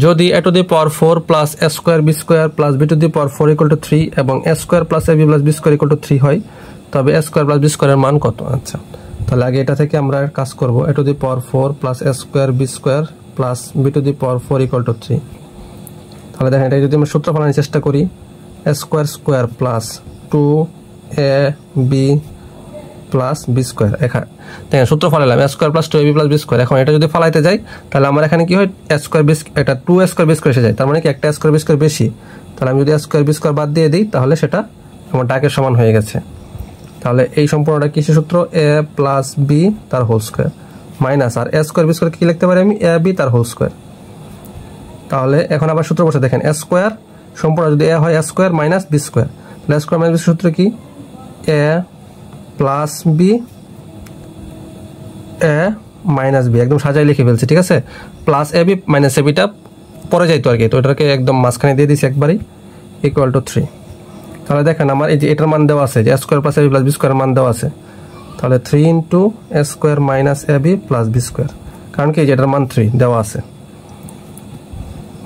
যদি a to the power 4 plus a square b square plus b to the power 4 equal to 3 এবং a square plus ab plus b square equal to 3 হয়, তবে a square plus b স্কয়ারের মান কত? আচ্ছা, তাহলে আগে এটা থেকে আমরা কাজ করব। a to the power 4 plus a square b square plus b to the power 4 equal to 3। তাহলে দেখেন, এটা যদি আমরা সূত্র ফলানোর চেষ্টা করি, a square square plus 2ab plus b square. এখানে দেখেন সূত্র ফলালাম a square plus 2ab plus b square. এখন এটা যদি ফলাইতে যাই তাহলে আমার এখানে কি হয়, a স্কয়ার b এটা 2a স্কয়ার b স্কয়ার এসে যায়, তার মানে কি একটা a স্কয়ার b স্কয়ার বেশি। তাহলে আমি যদি a স্কয়ার b স্কয়ার বাদ দিয়ে দিই তাহলে সেটা আমার ডাকের সমান হয়ে গেছে। তাহলে এই সম্পূর্ণটা কিসের সূত্র? a প্লাস b তার হোল স্কয়ার মাইনাস আর a স্কয়ার b স্কয়ার কি লিখতে পারি আমি? ab তার হোল স্কয়ার। তাহলে এখন আবার সূত্র বসে দেখেন, a স্কয়ার সম্পূর্ণ যদি a হয় a square minus b square, তাহলে a স্কয়ার মাইনাস b সূত্র কি? a plus b a minus b, একদম সাজাই লিখে ফেলছি, ঠিক আছে? প্লাস ab মাইনাস abটা পরে যাইতো আর কি, তো এটাকে একদম মাঝখানে দিয়ে দিছি একবারই, ইকুয়াল টু 3। তাহলে দেখেন আমার এই যে এটার মান দেওয়া আছে যে a square plus ab plus b square মান দেওয়া আছে, তাহলে 3 into a square minus ab plus b square, কারণ কি এটার মান 3 দেওয়া আছে।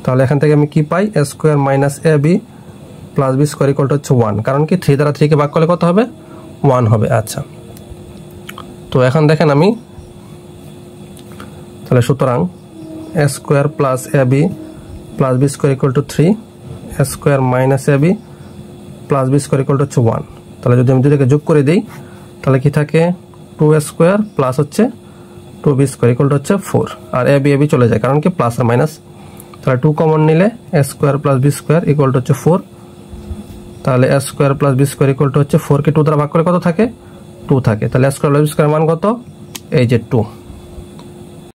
তাহলে এখান থেকে আমি কি পাই? a square minus ab plus b square equal to হচ্ছে 1, কারণ কি 3 দ্বারা 3 কে ভাগ করলে কত হবে? 1 হবে। আচ্ছা, তো এখন দেখেন আমি তাহলে সুতরাং a square plus ab plus b square equal to 3, a square minus ab plus b square equal to হচ্ছে 1। তাহলে যদি আমি দুটোকে যোগ করে দিই তাহলে কি থাকে? 2a স্কয়ার প্লাস হচ্ছে 2b স্কয়ার ইকুয়াল টু হচ্ছে 4, আর ab চলে যায় কারণ কি প্লাস আর মাইনাস। তাহলে 2 কমন নিলে a square plus b square equal to হচ্ছে 4। তাহলে a square plus b square equal to হচ্ছে 4 কে 2 দ্বারা ভাগ করে কত থাকে? 2 থাকে। তাহলে a square plus b square মান কত? এই যে 2।